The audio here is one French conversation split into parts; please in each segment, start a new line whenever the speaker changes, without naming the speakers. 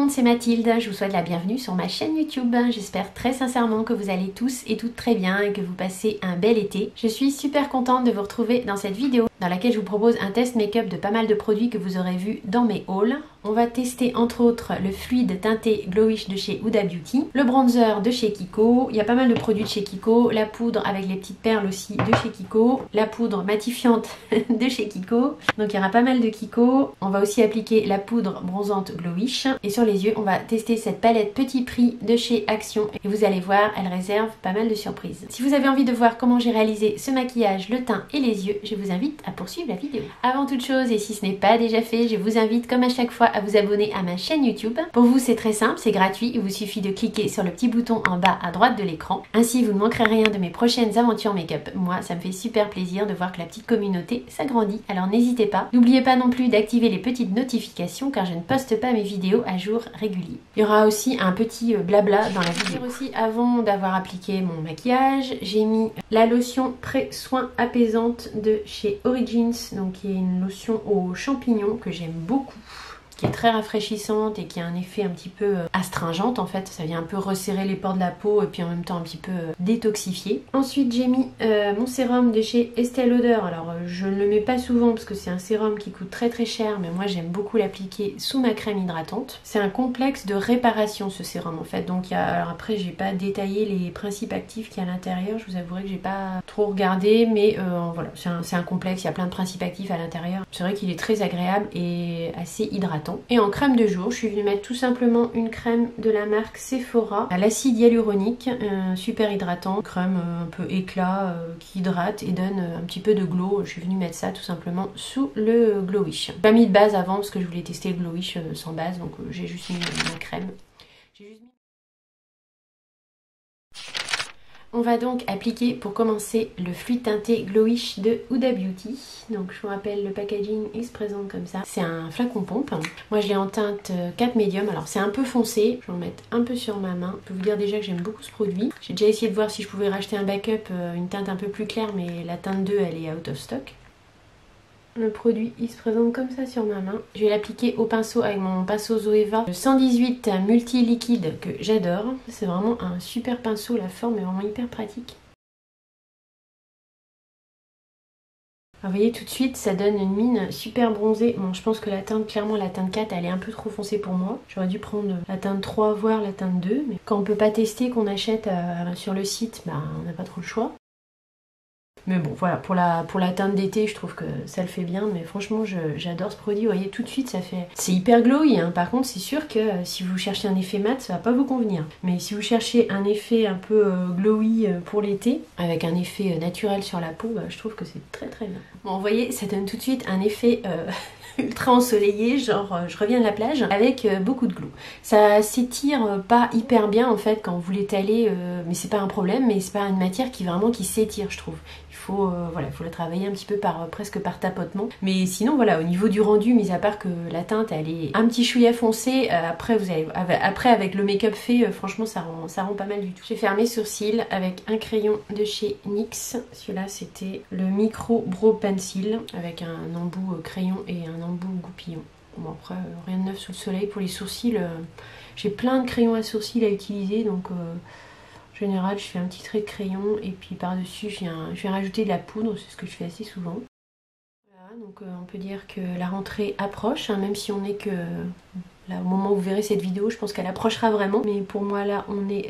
monde, c'est Mathilde, je vous souhaite la bienvenue sur ma chaîne YouTube. J'espère très sincèrement que vous allez tous et toutes très bien et que vous passez un bel été. Je suis super contente de vous retrouver dans cette vidéo dans laquelle je vous propose un test make-up de pas mal de produits que vous aurez vus dans mes hauls. On va tester entre autres le fluide teinté Glowish de chez Huda Beauty, le bronzer de chez Kiko, il y a pas mal de produits de chez Kiko, la poudre avec les petites perles aussi de chez Kiko, la poudre matifiante de chez Kiko, donc il y aura pas mal de Kiko. On va aussi appliquer la poudre bronzante Glowish et sur les yeux on va tester cette palette Petit Prix de chez Action et vous allez voir, elle réserve pas mal de surprises. Si vous avez envie de voir comment j'ai réalisé ce maquillage, le teint et les yeux, je vous invite à poursuivre la vidéo. Avant toute chose, et si ce n'est pas déjà fait, je vous invite comme à chaque fois à vous abonner à ma chaîne YouTube. Pour vous c'est très simple, c'est gratuit, il vous suffit de cliquer sur le petit bouton en bas à droite de l'écran. Ainsi vous ne manquerez rien de mes prochaines aventures make-up. Moi ça me fait super plaisir de voir que la petite communauté s'agrandit, alors n'hésitez pas. N'oubliez pas non plus d'activer les petites notifications car je ne poste pas mes vidéos à jour régulier. Il y aura aussi un petit blabla dans la vidéo. Aussi, avant d'avoir appliqué mon maquillage, j'ai mis la lotion pré-soin apaisante de chez Origins, donc qui est une lotion aux champignons que j'aime beaucoup, qui est très rafraîchissante et qui a un effet un petit peu astringente en fait, ça vient un peu resserrer les pores de la peau et puis en même temps un petit peu détoxifier. Ensuite j'ai mis mon sérum de chez Estée Lauder, alors je ne le mets pas souvent parce que c'est un sérum qui coûte très cher, mais moi j'aime beaucoup l'appliquer sous ma crème hydratante. C'est un complexe de réparation ce sérum en fait, donc alors après j'ai pas détaillé les principes actifs qu'il y a à l'intérieur, je vous avouerai que j'ai pas trop regardé, mais voilà, c'est un complexe, il y a plein de principes actifs à l'intérieur. C'est vrai qu'il est très agréable et assez hydratant. Et en crème de jour, je suis venue mettre tout simplement une crème de la marque Sephora à l'acide hyaluronique, super hydratant, crème un peu éclat qui hydrate et donne un petit peu de glow. Je suis venue mettre ça tout simplement sous le Glowish. J'ai pas mis de base avant parce que je voulais tester le Glowish sans base, donc j'ai juste mis ma crème. On va donc appliquer pour commencer le fluide teinté Glowish de Huda Beauty. Donc je vous rappelle, le packaging il se présente comme ça. C'est un flacon pompe. Moi je l'ai en teinte 4 médium. Alors c'est un peu foncé. Je vais en mettre un peu sur ma main. Je peux vous dire déjà que j'aime beaucoup ce produit. J'ai déjà essayé de voir si je pouvais racheter un backup, une teinte un peu plus claire, mais la teinte 2 elle est out of stock. Le produit il se présente comme ça sur ma main. Je vais l'appliquer au pinceau avec mon pinceau Zoeva 118 multi liquide que j'adore. C'est vraiment un super pinceau, la forme est vraiment hyper pratique. Alors, vous voyez tout de suite ça donne une mine super bronzée. Bon je pense que la teinte, clairement la teinte 4 elle est un peu trop foncée pour moi. J'aurais dû prendre la teinte 3 voire la teinte 2. Mais quand on peut pas tester, qu'on achète sur le site, bah, on n'a pas trop le choix. Mais bon voilà, pour la teinte d'été je trouve que ça le fait bien, mais franchement j'adore ce produit. Vous voyez tout de suite ça fait... C'est hyper glowy hein. Par contre c'est sûr que si vous cherchez un effet mat ça va pas vous convenir. Mais si vous cherchez un effet un peu glowy pour l'été, avec un effet naturel sur la peau, bah, je trouve que c'est très bien. Bon vous voyez ça donne tout de suite un effet... ultra ensoleillé, genre je reviens de la plage avec beaucoup de glow. Ça s'étire pas hyper bien en fait quand vous l'étalez, mais c'est pas un problème, mais c'est pas une matière qui s'étire je trouve. Il faut voilà, faut la travailler un petit peu presque par tapotement. Mais sinon voilà, au niveau du rendu, mis à part que la teinte elle est un petit chouïa foncé, après avec le make-up fait, franchement ça rend pas mal du tout. J'ai fait mes sourcils avec un crayon de chez NYX. Celui-là c'était le Micro Brow Pencil avec un embout crayon et un embout goupillon. Bon après rien de neuf sous le soleil. Pour les sourcils, j'ai plein de crayons à sourcils à utiliser, donc en général je fais un petit trait de crayon et puis par dessus je viens rajouter de la poudre, c'est ce que je fais assez souvent. Voilà, donc on peut dire que la rentrée approche, hein, même si on n'est que... Là, au moment où vous verrez cette vidéo, je pense qu'elle approchera vraiment. Mais pour moi, là, on est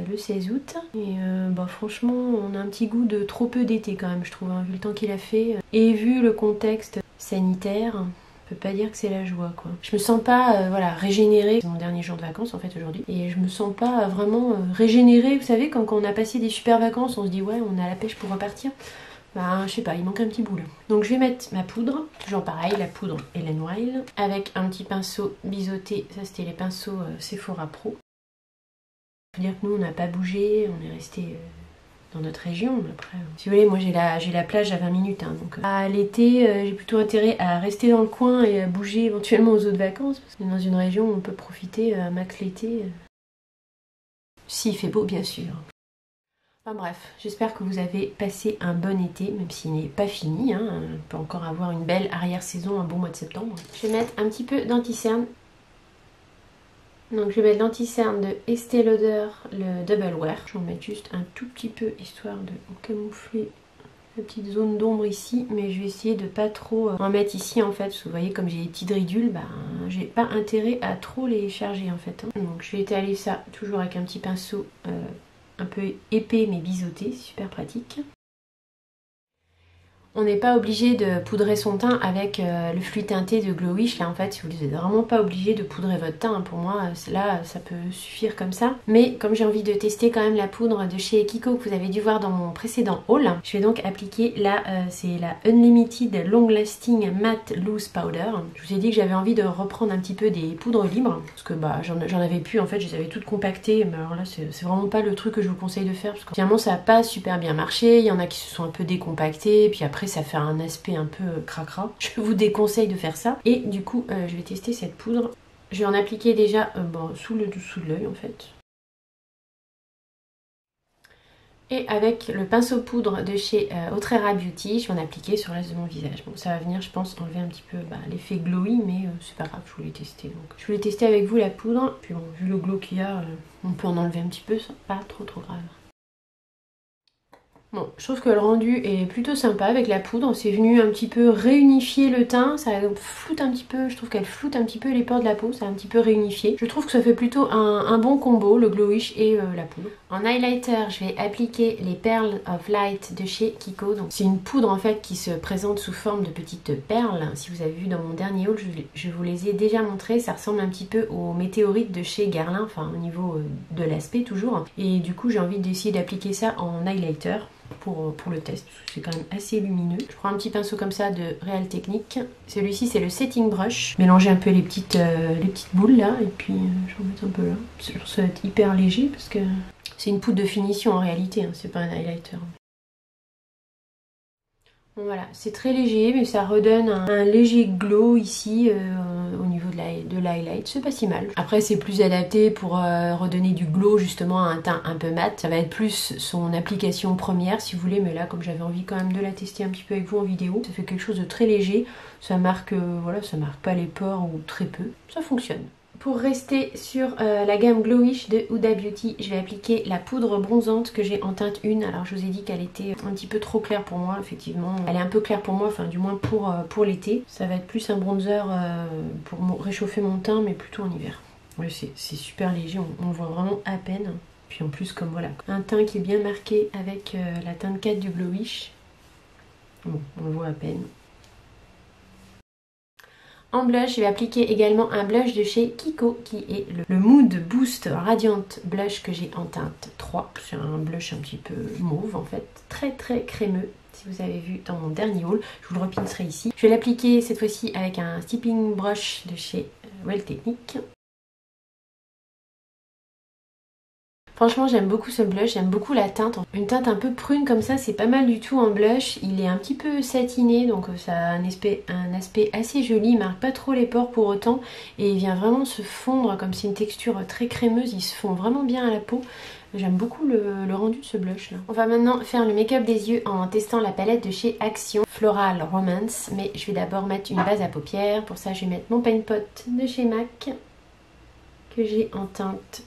le 16 août. Et bah, franchement, on a un petit goût de trop peu d'été quand même, je trouve, hein, vu le temps qu'il a fait. Et vu le contexte sanitaire, on peut pas dire que c'est la joie, quoi. Je me sens pas voilà, régénérée. C'est mon dernier jour de vacances, en fait, aujourd'hui. Et je me sens pas vraiment régénérée. Vous savez, quand on a passé des super vacances, on se dit, ouais, on a la pêche pour repartir. Bah, je sais pas, il manque un petit bout là. Donc je vais mettre ma poudre, toujours pareil, la poudre Helen Wild, avec un petit pinceau biseauté, ça c'était les pinceaux Sephora Pro. Je veux dire que nous on n'a pas bougé, on est resté dans notre région. Après, si vous voulez, moi j'ai la plage à 20 minutes, hein, donc à l'été j'ai plutôt intérêt à rester dans le coin et à bouger éventuellement aux autres vacances, parce que dans une région où on peut profiter max l'été, s'il fait beau bien sûr. Enfin bref, j'espère que vous avez passé un bon été, même s'il n'est pas fini, hein. On peut encore avoir une belle arrière-saison, un bon mois de septembre. Je vais mettre un petit peu d'anti-cerne Donc je vais mettre l'anti-cerne de Estée Lauder, le Double Wear. Je vais en mettre juste un tout petit peu histoire de camoufler la petite zone d'ombre ici, mais je vais essayer de pas trop en mettre ici en fait, parce que vous voyez comme j'ai des petites ridules, bah j'ai pas intérêt à trop les charger en fait. Donc je vais étaler ça toujours avec un petit pinceau un peu épais mais biseauté, super pratique. On n'est pas obligé de poudrer son teint avec le fluide teinté de Glowish. Là en fait, vous n'êtes vraiment pas obligé de poudrer votre teint. Pour moi, là, ça peut suffire comme ça. Mais comme j'ai envie de tester quand même la poudre de chez Kiko que vous avez dû voir dans mon précédent haul, je vais donc appliquer là, c'est la Unlimited Long Lasting Matte Loose Powder. Je vous ai dit que j'avais envie de reprendre un petit peu des poudres libres. Parce que bah, j'en avais plus, en fait, je les avais toutes compactées. Mais alors là, c'est vraiment pas le truc que je vous conseille de faire. Parce que finalement, ça n'a pas super bien marché. Il y en a qui se sont un peu décompactés. Puis après, ça fait un aspect un peu cracra. Je vous déconseille de faire ça. Et du coup, je vais tester cette poudre. Je vais en appliquer déjà bon, sous le dessous de l'œil en fait. Et avec le pinceau poudre de chez Autrera Beauty, je vais en appliquer sur le reste de mon visage. Bon, ça va venir, je pense, enlever un petit peu l'effet glowy, mais c'est pas grave, je voulais tester. Donc, je voulais tester avec vous la poudre. Puis bon, vu le glow qu'il y a, on peut en enlever un petit peu, c'est pas trop grave. Bon, je trouve que le rendu est plutôt sympa avec la poudre. C'est venu un petit peu réunifier le teint. Ça floute un petit peu, je trouve qu'elle floute un petit peu les pores de la peau. Ça a un petit peu réunifié. Je trouve que ça fait plutôt un bon combo, le Glowish et la poudre. En highlighter, je vais appliquer les Pearls of Light de chez Kiko. C'est une poudre en fait qui se présente sous forme de petites perles. Si vous avez vu dans mon dernier haul, je vous les ai déjà montrées. Ça ressemble un petit peu aux météorites de chez Guerlain, enfin au niveau de l'aspect toujours. Et du coup, j'ai envie d'essayer d'appliquer ça en highlighter. Pour le test, c'est quand même assez lumineux. Je prends un petit pinceau comme ça de Real Technique. Celui-ci c'est le setting brush. Mélanger un peu les petites boules là et puis j'en mets un peu là. Ça va être hyper léger parce que c'est une poudre de finition en réalité, hein, c'est pas un highlighter. Bon, voilà, c'est très léger mais ça redonne un léger glow ici au niveau de l'highlight, c'est pas si mal. Après c'est plus adapté pour redonner du glow justement à un teint un peu mat. Ça va être plus son application première si vous voulez, mais là comme j'avais envie quand même de la tester un petit peu avec vous en vidéo, ça fait quelque chose de très léger. Ça marque, voilà, ça marque pas les pores ou très peu, ça fonctionne. Pour rester sur la gamme Glowish de Huda Beauty, je vais appliquer la poudre bronzante que j'ai en teinte 1. Alors je vous ai dit qu'elle était un petit peu trop claire pour moi, effectivement. Elle est un peu claire pour moi, enfin du moins pour l'été. Ça va être plus un bronzer pour réchauffer mon teint, mais plutôt en hiver. Ouais, c'est super léger, on voit vraiment à peine. Puis en plus, comme voilà, un teint qui est bien marqué avec la teinte 4 du Glowish. Bon, on le voit à peine. En blush, je vais appliquer également un blush de chez Kiko qui est le Mood Boost Radiant Blush que j'ai en teinte 3. C'est un blush un petit peu mauve en fait, très crémeux. Si vous avez vu dans mon dernier haul, je vous le repincerai ici. Je vais l'appliquer cette fois-ci avec un stippling brush de chez Real Technique. Franchement, j'aime beaucoup ce blush, j'aime beaucoup la teinte. Une teinte un peu prune comme ça, c'est pas mal du tout en blush. Il est un petit peu satiné, donc ça a un aspect assez joli. Il marque pas trop les pores pour autant. Et il vient vraiment se fondre, comme c'est une texture très crémeuse, il se fond vraiment bien à la peau. J'aime beaucoup le rendu de ce blush là. On va maintenant faire le make-up des yeux en testant la palette de chez Action Floral Romance. Mais je vais d'abord mettre une base à paupières. Pour ça, je vais mettre mon Paint Pot de chez MAC que j'ai en teinte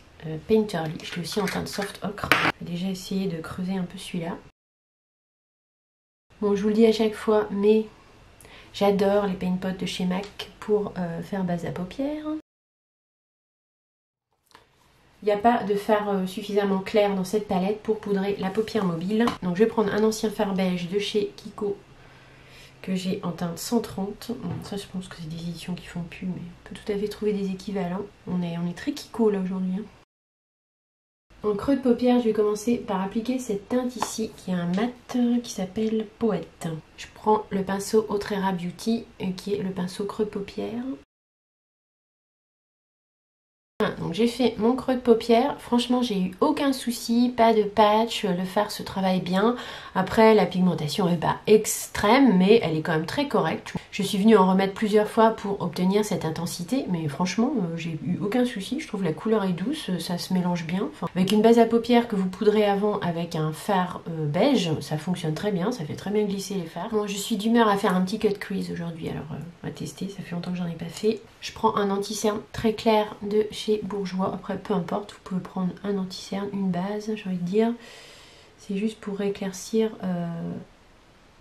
Painterly. Je l'ai aussi en teinte soft ocre. Je vais déjà essayer de creuser un peu celui-là. Bon, je vous le dis à chaque fois, mais j'adore les paint pots de chez MAC pour faire base à paupières. Il n'y a pas de fard suffisamment clair dans cette palette pour poudrer la paupière mobile. Donc je vais prendre un ancien fard beige de chez Kiko que j'ai en teinte 130. Bon, ça je pense que c'est des éditions qui font plus, mais on peut tout à fait trouver des équivalents. On est très Kiko là aujourd'hui. Hein. En creux de paupière, je vais commencer par appliquer cette teinte ici, qui est un mat qui s'appelle Poète. Je prends le pinceau Autrera Beauty, qui est le pinceau creux de paupière. Donc j'ai fait mon creux de paupière, franchement j'ai eu aucun souci, pas de patch, le fard se travaille bien. Après la pigmentation est pas extrême mais elle est quand même très correcte. Je suis venue en remettre plusieurs fois pour obtenir cette intensité mais franchement j'ai eu aucun souci, je trouve la couleur est douce, ça se mélange bien. Enfin, avec une base à paupières que vous poudrez avant avec un fard beige, ça fonctionne très bien, ça fait très bien glisser les fards. Bon, je suis d'humeur à faire un petit cut crease aujourd'hui alors va tester, ça fait longtemps que j'en ai pas fait. Je prends un anti-cerne très clair de chez Bourjois. Après, peu importe, vous pouvez prendre un anti-cerne, une base, j'ai envie de dire. C'est juste pour éclaircir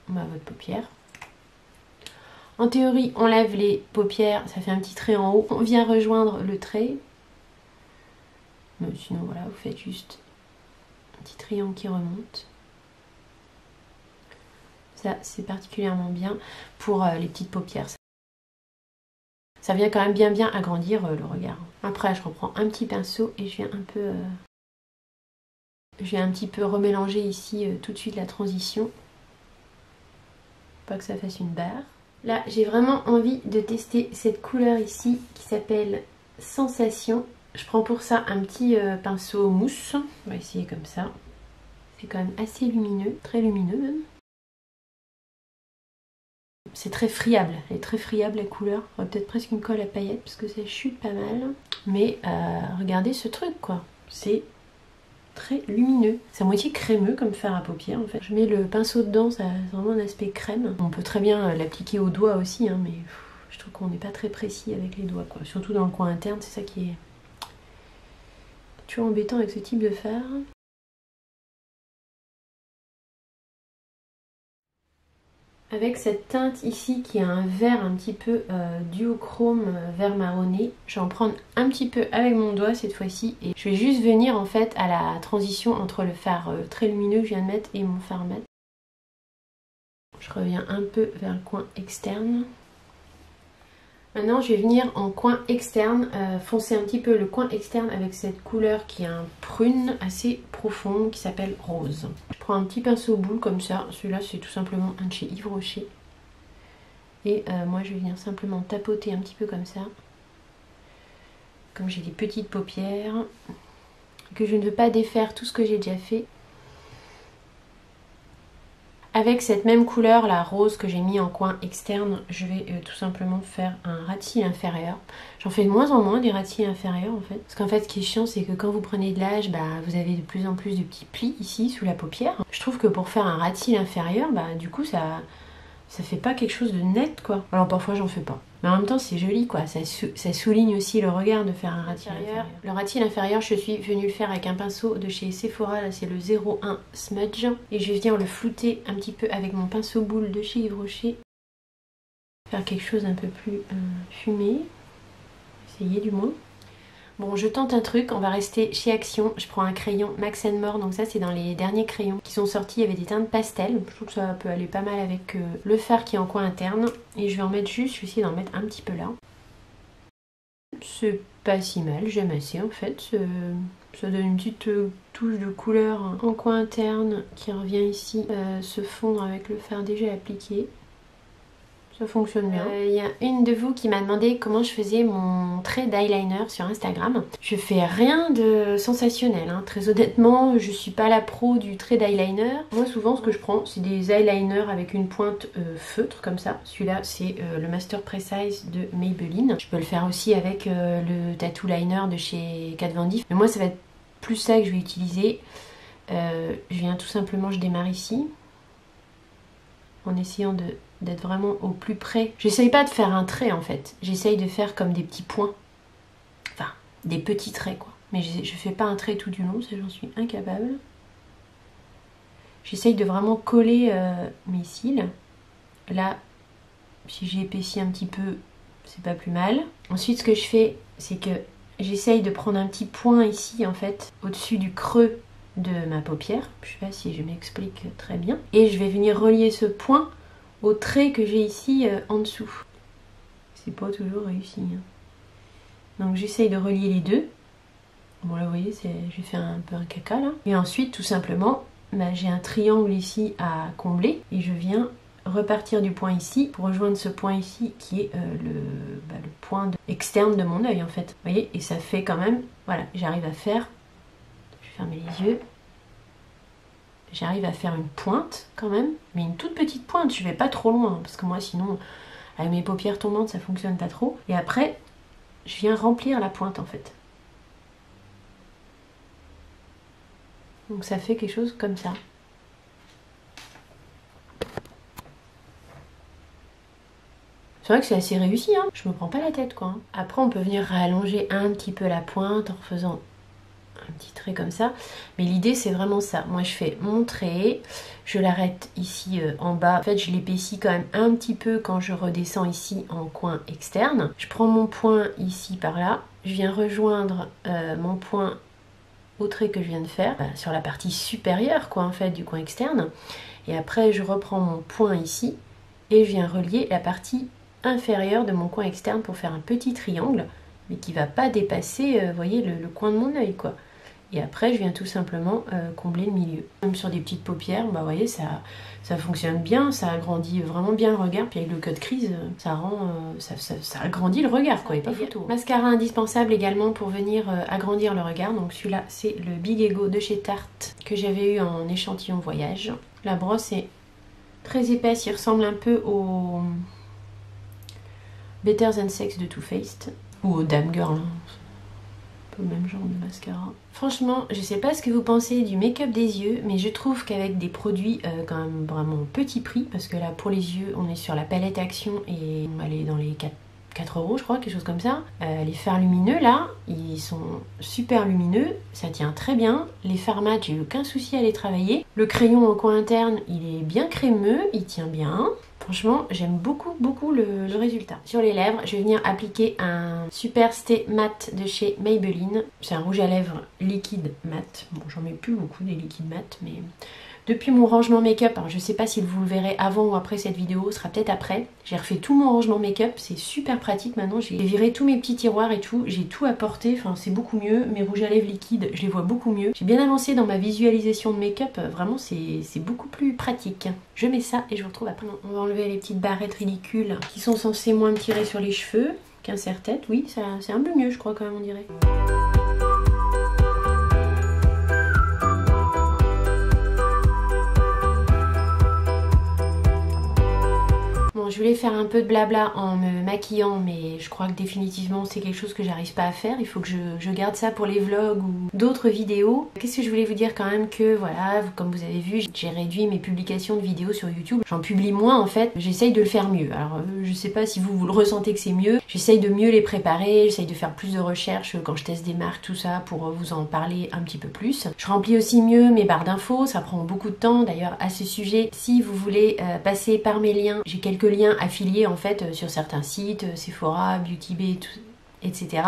votre paupière. En théorie, on lève les paupières, ça fait un petit trait en haut. On vient rejoindre le trait. Mais sinon, voilà, vous faites juste un petit triangle qui remonte. Ça, c'est particulièrement bien pour les petites paupières. Ça vient quand même bien agrandir le regard. Après, je reprends un petit pinceau et je viens un petit peu remélanger ici tout de suite la transition. Pas que ça fasse une barre. Là, j'ai vraiment envie de tester cette couleur ici qui s'appelle Sensation. Je prends pour ça un petit pinceau mousse. On va essayer comme ça. C'est quand même assez lumineux, très lumineux même. C'est très friable, elle est très friable la couleur. On va peut-être presque une colle à paillettes parce que ça chute pas mal. Mais regardez ce truc quoi, c'est très lumineux. C'est à moitié crémeux comme fard à paupières en fait. Je mets le pinceau dedans, ça a vraiment un aspect crème. On peut très bien l'appliquer au doigt aussi, hein, mais je trouve qu'on n'est pas très précis avec les doigts quoi. Surtout dans le coin interne, c'est ça qui est toujours embêtant avec ce type de fard. Avec cette teinte ici qui a un vert un petit peu duochrome vert marronné, je vais en prendre un petit peu avec mon doigt cette fois-ci et je vais juste venir en fait à la transition entre le fard très lumineux que je viens de mettre et mon fard mat. Je reviens un peu vers le coin externe. Maintenant je vais venir en coin externe, foncer un petit peu le coin externe avec cette couleur qui est un prune assez profonde qui s'appelle rose. Je prends un petit pinceau boule comme ça, celui-là c'est tout simplement un de chez Yves Rocher. Et moi je vais venir simplement tapoter un petit peu comme ça. Comme j'ai des petites paupières, que je ne veux pas défaire tout ce que j'ai déjà fait. Avec cette même couleur, la rose que j'ai mis en coin externe, je vais tout simplement faire un ras de cils inférieur. J'en fais de moins en moins des ras de cils inférieurs en fait. Parce qu'en fait ce qui est chiant c'est que quand vous prenez de l'âge, vous avez de plus en plus de petits plis ici sous la paupière. Je trouve que pour faire un ras de cils inférieur, du coup ça fait pas quelque chose de net quoi. Alors parfois j'en fais pas. Mais en même temps c'est joli quoi, ça souligne aussi le regard de faire un ras de cils inférieur. Le ras de cils inférieur je suis venue le faire avec un pinceau de chez Sephora, là c'est le 01 Smudge. Et je viens le flouter un petit peu avec mon pinceau boule de chez Yves Rocher. Faire quelque chose un peu plus fumé. Essayer du moins. Bon, je tente un truc, on va rester chez Action. Je prends un crayon Max & More, donc ça c'est dans les derniers crayons qui sont sortis. Il y avait des teintes pastel. Je trouve que ça peut aller pas mal avec le fard qui est en coin interne. Et je vais en mettre juste, je vais essayer d'en mettre un petit peu là. C'est pas si mal, j'aime assez en fait. Ça donne une petite touche de couleur en coin interne qui revient ici se fondre avec le fard déjà appliqué. Ça fonctionne bien. Il y a une de vous qui m'a demandé comment je faisais mon trait d'eyeliner sur Instagram. Je fais rien de sensationnel, hein. Très honnêtement, je suis pas la pro du trait d'eyeliner. Moi souvent ce que je prends c'est des eyeliners avec une pointe feutre comme ça. Celui-là c'est le Master Precise de Maybelline. Je peux le faire aussi avec le Tattoo Liner de chez Kat Von D. Mais moi ça va être plus ça que je vais utiliser. Je viens tout simplement, je démarre ici en essayant d'être vraiment au plus près. J'essaye pas de faire un trait en fait, j'essaye de faire comme des petits points, enfin des petits traits quoi, mais je fais pas un trait tout du long, ça j'en suis incapable. J'essaye de vraiment coller mes cils. Là si j'épaissis un petit peu c'est pas plus mal. Ensuite ce que je fais c'est que j'essaye de prendre un petit point ici en fait au dessus du creux de ma paupière, je sais pas si je m'explique très bien, et je vais venir relier ce point au trait que j'ai ici en dessous. C'est pas toujours réussi, hein. Donc j'essaye de relier les deux. Bon là vous voyez j'ai fait un peu un caca là. Et ensuite tout simplement j'ai un triangle ici à combler et je viens repartir du point ici pour rejoindre ce point ici qui est le point externe de mon œil en fait. Vous voyez, et ça fait quand même, voilà, j'arrive à faire, je vais fermer les yeux. J'arrive à faire une pointe quand même, mais une toute petite pointe, je vais pas trop loin, parce que moi sinon, avec mes paupières tombantes, ça fonctionne pas trop. Et après, je viens remplir la pointe en fait. Donc ça fait quelque chose comme ça. C'est vrai que c'est assez réussi, hein. Je me prends pas la tête quoi. Après on peut venir rallonger un petit peu la pointe en refaisant un petit trait comme ça, mais l'idée c'est vraiment ça. Moi je fais mon trait, je l'arrête ici en bas, en fait je l'épaissis quand même un petit peu quand je redescends ici en coin externe. Je prends mon point ici par là, je viens rejoindre mon point au trait que je viens de faire sur la partie supérieure quoi en fait du coin externe, et après je reprends mon point ici et je viens relier la partie inférieure de mon coin externe pour faire un petit triangle, mais qui va pas dépasser vous voyez le coin de mon œil quoi. Et après je viens tout simplement combler le milieu. Même sur des petites paupières, bah vous voyez ça fonctionne bien, ça agrandit vraiment bien le regard. Puis avec le cut crease, ça rend ça agrandit le regard quoi, et pas photo. Mascara indispensable également pour venir agrandir le regard. Donc celui-là c'est le Big Ego de chez Tarte que j'avais eu en échantillon voyage. La brosse est très épaisse, il ressemble un peu au Better Than Sex de Too Faced ou au Damn Girl. Le même genre de mascara. Franchement, je sais pas ce que vous pensez du make-up des yeux, mais je trouve qu'avec des produits quand même vraiment petit prix, parce que là pour les yeux on est sur la palette Action et elle est dans les 4 euros je crois, quelque chose comme ça. Les fards lumineux là, ils sont super lumineux, ça tient très bien. Les fards mat, j'ai eu aucun souci à les travailler. Le crayon en coin interne, il est bien crémeux, il tient bien. Franchement, j'aime beaucoup le résultat. Sur les lèvres, je vais venir appliquer un Super Stay Matte de chez Maybelline. C'est un rouge à lèvres liquide mat. Bon, j'en mets plus beaucoup des liquides mat, mais depuis mon rangement make-up, alors je sais pas si vous le verrez avant ou après cette vidéo, ce sera peut-être après. J'ai refait tout mon rangement make-up, c'est super pratique maintenant. J'ai viré tous mes petits tiroirs et tout, j'ai tout apporté, enfin c'est beaucoup mieux. Mes rouges à lèvres liquides, je les vois beaucoup mieux. J'ai bien avancé dans ma visualisation de make-up, vraiment c'est beaucoup plus pratique. Je mets ça et je vous retrouve après. On va enlever les petites barrettes ridicules qui sont censées moins me tirer sur les cheveux qu'un serre-tête. Oui, c'est un peu mieux je crois quand même on dirait. Je voulais faire un peu de blabla en me maquillant, mais je crois que définitivement c'est quelque chose que j'arrive pas à faire. Il faut que je garde ça pour les vlogs ou d'autres vidéos. Qu'est-ce que je voulais vous dire quand même, que voilà, comme vous avez vu, j'ai réduit mes publications de vidéos sur YouTube. J'en publie moins en fait, j'essaye de le faire mieux. Alors je sais pas si vous le ressentez que c'est mieux. J'essaye de mieux les préparer, j'essaye de faire plus de recherches quand je teste des marques, tout ça, pour vous en parler un petit peu plus. Je remplis aussi mieux mes barres d'infos, ça prend beaucoup de temps. D'ailleurs à ce sujet, si vous voulez passer par mes liens, j'ai quelques liens affiliés en fait sur certains sites, Sephora, Beauty Bay, etc.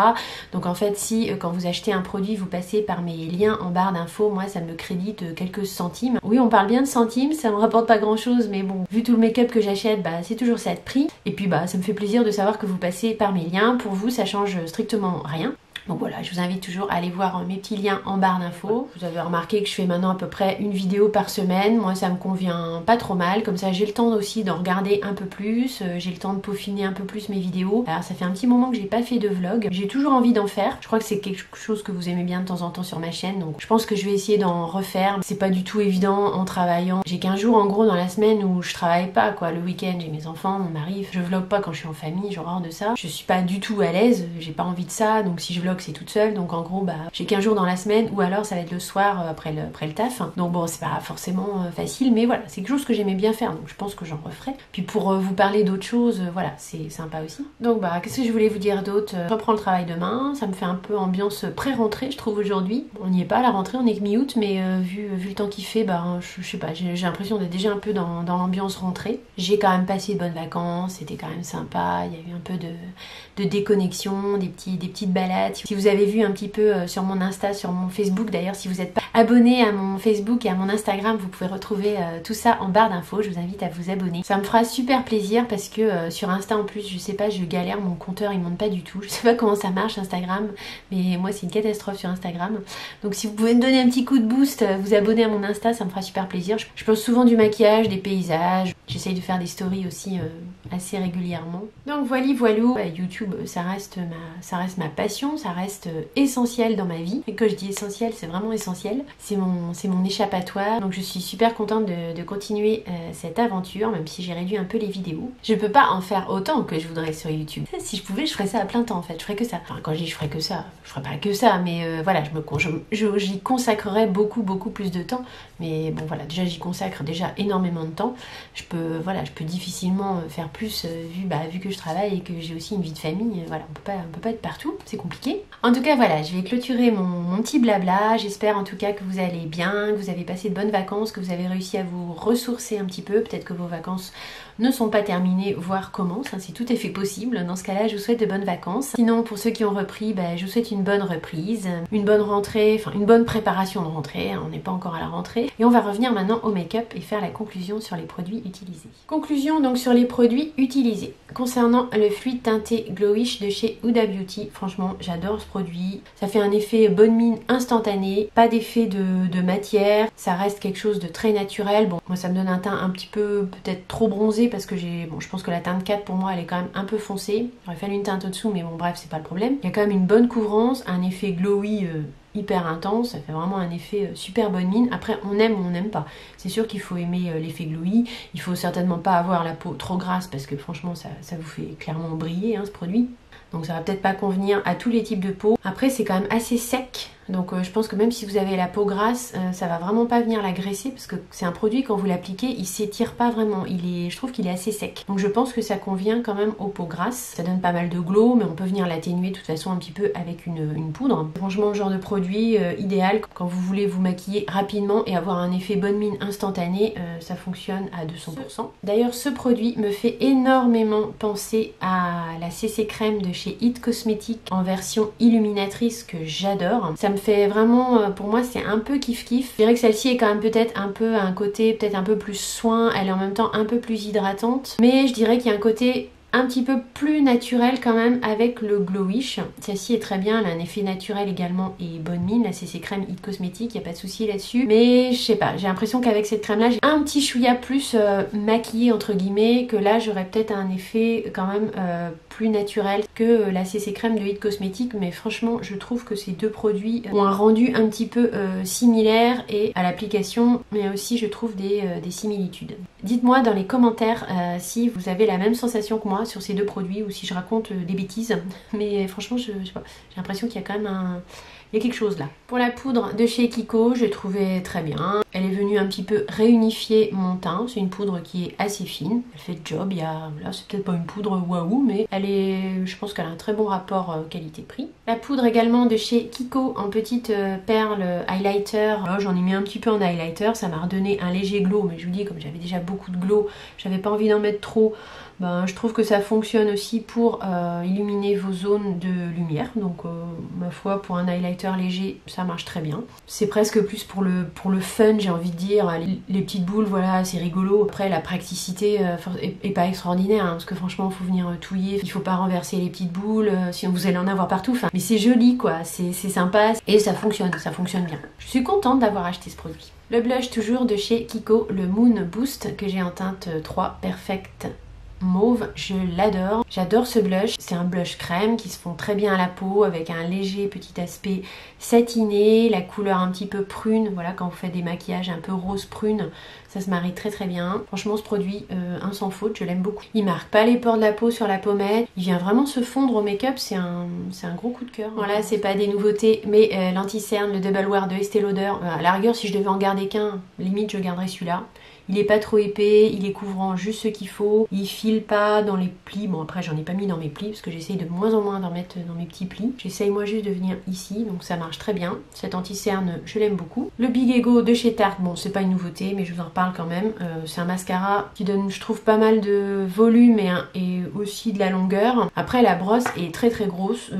Donc en fait si quand vous achetez un produit vous passez par mes liens en barre d'infos, moi ça me crédite quelques centimes. Oui on parle bien de centimes, ça me rapporte pas grand chose mais bon vu tout le make-up que j'achète bah c'est toujours ça de prix. Et puis bah ça me fait plaisir de savoir que vous passez par mes liens. Pour vous ça change strictement rien. Donc voilà, je vous invite toujours à aller voir mes petits liens en barre d'infos. Vous avez remarqué que je fais maintenant à peu près une vidéo par semaine. Moi ça me convient pas trop mal, comme ça j'ai le temps aussi d'en regarder un peu plus, j'ai le temps de peaufiner un peu plus mes vidéos. Alors ça fait un petit moment que j'ai pas fait de vlog, j'ai toujours envie d'en faire. Je crois que c'est quelque chose que vous aimez bien de temps en temps sur ma chaîne, donc je pense que je vais essayer d'en refaire. C'est pas du tout évident en travaillant. J'ai qu'un jour en gros dans la semaine où je travaille pas quoi. Le week-end j'ai mes enfants, mon mari, je vlog pas quand je suis en famille, j'ai horreur de ça. Je suis pas du tout à l'aise, j'ai pas envie de ça, donc si je vlog c'est toute seule, donc en gros bah j'ai qu'un jour dans la semaine ou alors ça va être le soir après le taf. Donc bon c'est pas forcément facile, mais voilà c'est quelque chose que j'aimais bien faire, donc je pense que j'en referai. Puis pour vous parler d'autres choses, voilà c'est sympa aussi. Donc bah qu'est-ce que je voulais vous dire d'autre? Je reprends le travail demain, ça me fait un peu ambiance pré-rentrée je trouve aujourd'hui. On n'y est pas à la rentrée, on est que mi-août, mais vu le temps qu'il fait, bah je sais pas, j'ai l'impression d'être déjà un peu dans l'ambiance rentrée. J'ai quand même passé de bonnes vacances, c'était quand même sympa, il y a eu un peu de déconnexion, des petites balades. Si vous avez vu un petit peu sur mon Insta, sur mon Facebook, d'ailleurs si vous n'êtes pas abonné à mon Facebook et à mon Instagram, vous pouvez retrouver tout ça en barre d'infos, je vous invite à vous abonner. Ça me fera super plaisir parce que sur Insta en plus, je sais pas, je galère, mon compteur il monte pas du tout, je sais pas comment ça marche Instagram, mais moi c'est une catastrophe sur Instagram. Donc si vous pouvez me donner un petit coup de boost, vous abonner à mon Insta, ça me fera super plaisir. Je poste souvent du maquillage, des paysages, j'essaye de faire des stories aussi assez régulièrement. Donc voilà, voilou, YouTube ça reste ma passion, ça reste essentiel dans ma vie. Et quand je dis essentiel, c'est vraiment essentiel. C'est mon échappatoire. Donc je suis super contente de continuer cette aventure, même si j'ai réduit un peu les vidéos. Je peux pas en faire autant que je voudrais sur YouTube. Si je pouvais, je ferais ça à plein temps en fait. Je ferais que ça. Enfin, quand je dis je ferais que ça, je ferais pas que ça, mais voilà, j'y consacrerais beaucoup plus de temps. Mais bon voilà, déjà j'y consacre déjà énormément de temps. Je peux difficilement faire plus vu que je travaille et que j'ai aussi une vie de famille. Voilà, on peut pas être partout, c'est compliqué. En tout cas voilà, je vais clôturer mon petit blabla. J'espère en tout cas que vous allez bien, que vous avez passé de bonnes vacances, que vous avez réussi à vous ressourcer un petit peu. Peut-être que vos vacances ne sont pas terminées, voire commencent, hein, si tout est fait possible. Dans ce cas-là, je vous souhaite de bonnes vacances. Sinon, pour ceux qui ont repris, je vous souhaite une bonne reprise, une bonne rentrée, enfin une bonne préparation de rentrée, hein, on n'est pas encore à la rentrée. Et on va revenir maintenant au make-up et faire la conclusion sur les produits utilisés. Conclusion donc sur les produits utilisés. Concernant le fluide teinté Glowish de chez Huda Beauty, franchement, j'adore ce produit. Ça fait un effet bonne mine instantané, pas d'effet de matière, ça reste quelque chose de très naturel. Bon, moi ça me donne un teint un petit peu peut-être trop bronzé parce que je pense que la teinte 4 pour moi elle est quand même un peu foncée. J'aurais fallu une teinte au-dessous, mais bon bref, c'est pas le problème. Il y a quand même une bonne couvrance, un effet glowy hyper intense, ça fait vraiment un effet super bonne mine. Après on aime ou on n'aime pas. C'est sûr qu'il faut aimer l'effet glowy, il faut certainement pas avoir la peau trop grasse parce que franchement ça vous fait clairement briller hein, ce produit. Donc ça va peut-être pas convenir à tous les types de peau. Après c'est quand même assez sec. Donc je pense que même si vous avez la peau grasse, ça va vraiment pas venir la graisser parce que c'est un produit quand vous l'appliquez, il s'étire pas vraiment. Je trouve qu'il est assez sec. Donc je pense que ça convient quand même aux peaux grasses. Ça donne pas mal de glow, mais on peut venir l'atténuer de toute façon un petit peu avec une poudre. Franchement, le genre de produit idéal quand vous voulez vous maquiller rapidement et avoir un effet bonne mine instantané, ça fonctionne à 200%. D'ailleurs, ce produit me fait énormément penser à la CC crème de chez It Cosmetics en version illuminatrice que j'adore. Ça me fait vraiment, pour moi c'est un peu kiff kiff. Je dirais que celle-ci est quand même peut-être un peu un côté peut-être un peu plus soin, elle est en même temps un peu plus hydratante, mais je dirais qu'il y a un côté un petit peu plus naturel quand même avec le Glowish. Celle-ci est très bien, elle a un effet naturel également et bonne mine. La CC crème It Cosmetics, il n'y a pas de souci là-dessus. Mais je sais pas, j'ai l'impression qu'avec cette crème-là, j'ai un petit chouïa plus maquillée entre guillemets, que là j'aurais peut-être un effet quand même plus naturel que la CC crème de It Cosmetics. Mais franchement, je trouve que ces deux produits ont un rendu un petit peu similaire et à l'application, mais aussi je trouve des similitudes. Dites-moi dans les commentaires si vous avez la même sensation que moi sur ces deux produits ou si je raconte des bêtises, mais franchement je sais pas, j'ai l'impression qu'il y a quand même il y a quelque chose là. Pour la poudre de chez Kiko, je l'ai trouvée très bien. Elle est venue un petit peu réunifier mon teint. C'est une poudre qui est assez fine. Elle fait le job. Là, c'est peut-être pas une poudre waouh, mais je pense qu'elle a un très bon rapport qualité-prix. La poudre également de chez Kiko en petite perle highlighter. Là, j'en ai mis un petit peu en highlighter. Ça m'a redonné un léger glow, mais je vous dis, comme j'avais déjà beaucoup de glow, j'avais pas envie d'en mettre trop. Je trouve que ça fonctionne aussi pour illuminer vos zones de lumière. Donc ma foi, pour un highlighter léger, ça marche très bien. C'est presque plus pour le fun, j'ai envie de dire. Les petites boules, voilà, c'est rigolo. Après, la praticité est pas extraordinaire, hein, parce que franchement, il faut venir touiller. Il faut pas renverser les petites boules, sinon vous allez en avoir partout. Enfin, mais c'est joli, quoi. C'est sympa et ça fonctionne bien. Je suis contente d'avoir acheté ce produit. Le blush toujours de chez Kiko, le Moon Boost, que j'ai en teinte 3 Perfect mauve, je l'adore. J'adore ce blush. C'est un blush crème qui se fond très bien à la peau avec un léger petit aspect satiné, la couleur un petit peu prune. Voilà, quand vous faites des maquillages un peu rose prune, ça se marie très très bien. Franchement, ce produit, un sans faute, je l'aime beaucoup. Il marque pas les pores de la peau sur la pommette. Il vient vraiment se fondre au make-up. C'est un gros coup de cœur. Voilà, c'est pas des nouveautés, mais l'anti-cerne, le Double Wear de Estée Lauder. À la rigueur, si je devais en garder qu'un, limite, je garderais celui-là. Il est pas trop épais, il est couvrant juste ce qu'il faut, il file pas dans les plis. Bon, après j'en ai pas mis dans mes plis parce que j'essaye de moins en moins d'en mettre dans mes petits plis. J'essaye moi juste de venir ici, donc ça marche très bien. Cet anti-cerne, je l'aime beaucoup. Le Big Ego de chez Tarte, bon c'est pas une nouveauté mais je vous en reparle quand même. C'est un mascara qui donne, je trouve, pas mal de volume et aussi de la longueur. Après la brosse est très très grosse,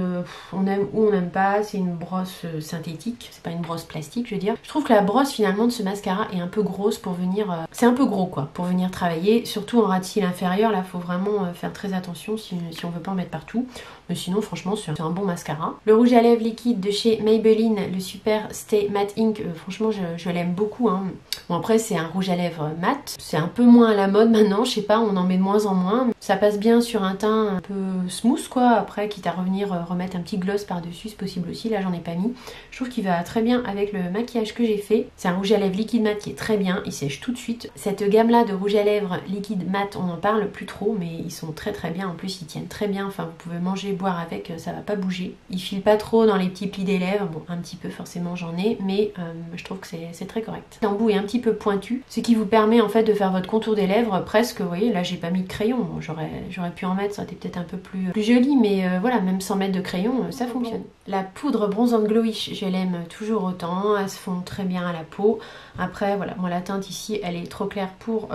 on aime ou on n'aime pas, c'est une brosse synthétique, c'est pas une brosse plastique je veux dire. Je trouve que la brosse finalement de ce mascara est un peu grosse pour venir c'est un peu gros quoi pour venir travailler, surtout en ras de cils inférieur. Là faut vraiment faire très attention si on veut pas en mettre partout, mais sinon franchement c'est un bon mascara. Le rouge à lèvres liquide de chez Maybelline, le Super Stay Matte Ink, franchement je l'aime beaucoup hein. Bon après c'est un rouge à lèvres mat, c'est un peu moins à la mode maintenant, je sais pas, on en met de moins en moins. Ça passe bien sur un teint un peu smooth quoi, après quitte à revenir remettre un petit gloss par dessus c'est possible aussi, là j'en ai pas mis. Je trouve qu'il va très bien avec le maquillage que j'ai fait. C'est un rouge à lèvres liquide mat qui est très bien, il sèche tout de suite. Cette gamme là de rouge à lèvres liquide mat, on n'en parle plus trop mais ils sont très bien, en plus ils tiennent très bien, enfin vous pouvez manger, boire avec, ça va pas bouger. Ils filent pas trop dans les petits plis des lèvres, bon un petit peu forcément j'en ai, mais je trouve que c'est très correct. L'embout est un petit peu pointu, ce qui vous permet en fait de faire votre contour des lèvres presque, vous voyez là j'ai pas mis de crayon, bon, j'aurais pu en mettre, ça aurait été peut-être un peu plus joli, mais voilà, même sans mettre de crayon, ça fonctionne. La poudre bronzante Glowish, je l'aime toujours autant, elle se fond très bien à la peau. Après voilà, moi la teinte ici elle est trop claire pour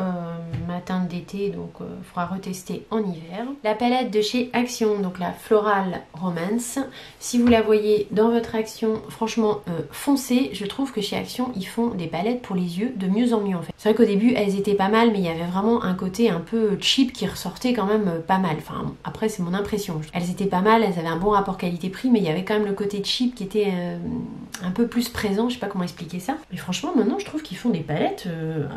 ma teinte d'été, donc il faudra retester en hiver. La palette de chez Action, donc la Floral Romance, si vous la voyez dans votre Action, franchement foncez, je trouve que chez Action ils font des palettes pour les yeux de mieux en mieux en fait. C'est vrai qu'au début elles étaient pas mal, mais il y avait vraiment un côté un peu cheap qui ressortait quand même pas mal, enfin après c'est mon impression. Elles étaient pas mal, elles avaient un bon rapport qualité-prix, mais il y avait quand même le côté cheap qui était un peu plus présent, je sais pas comment expliquer ça. Mais franchement maintenant je trouve qu'ils font des palettes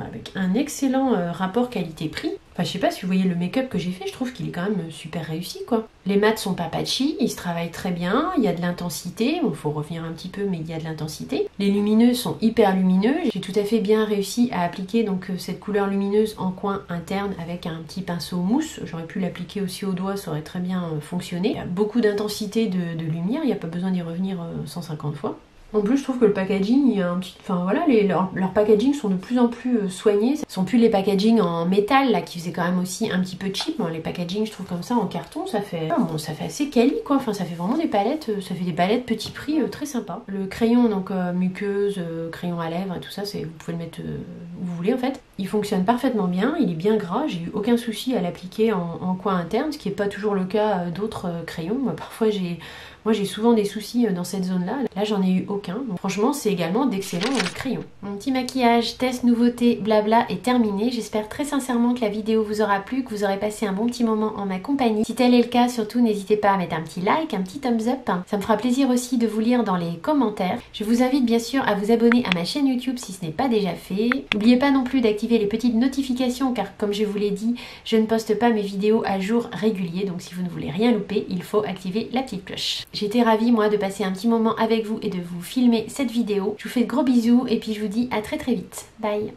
avec un excellent rapport qualité-prix. Enfin je sais pas si vous voyez le make-up que j'ai fait, je trouve qu'il est quand même super réussi quoi. Les mats sont pas patchy, ils se travaillent très bien, il y a de l'intensité, bon faut revenir un petit peu mais il y a de l'intensité. Les lumineux sont hyper lumineux, j'ai tout à fait bien réussi à appliquer donc cette couleur lumineuse en coin interne avec un petit pinceau mousse, j'aurais pu l'appliquer aussi au doigt, ça aurait très bien fonctionné. Il y a beaucoup d'intensité de lumière, il n'y a pas besoin d'y revenir 150 fois. En plus, je trouve que le packaging, il y a un petit... Enfin voilà, leurs packaging sont de plus en plus soignés. Ce sont plus les packaging en métal, là, qui faisaient quand même aussi un petit peu cheap. Bon, les packaging, je trouve comme ça, en carton, ça fait... bon, ça fait assez quali, quoi. Enfin, ça fait vraiment des palettes, ça fait des palettes petit prix très sympa. Le crayon, donc muqueuse, crayon à lèvres et tout ça, vous pouvez le mettre où vous voulez, en fait. Il fonctionne parfaitement bien, il est bien gras, j'ai eu aucun souci à l'appliquer en coin interne, ce qui n'est pas toujours le cas d'autres crayons. Moi, parfois, j'ai souvent des soucis dans cette zone-là. Là, j'en ai eu aucun. Donc, franchement, c'est également d'excellents crayons. Mon petit maquillage, test, nouveauté, blabla est terminé. J'espère très sincèrement que la vidéo vous aura plu, que vous aurez passé un bon petit moment en ma compagnie. Si tel est le cas, surtout, n'hésitez pas à mettre un petit like, un petit thumbs up. Ça me fera plaisir aussi de vous lire dans les commentaires. Je vous invite bien sûr à vous abonner à ma chaîne YouTube si ce n'est pas déjà fait. N'oubliez pas non plus d'activer les petites notifications car, comme je vous l'ai dit, je ne poste pas mes vidéos à jour régulier. Donc, si vous ne voulez rien louper, il faut activer la petite cloche. J'étais ravie moi de passer un petit moment avec vous et de vous filmer cette vidéo. Je vous fais de gros bisous et puis je vous dis à très vite. Bye.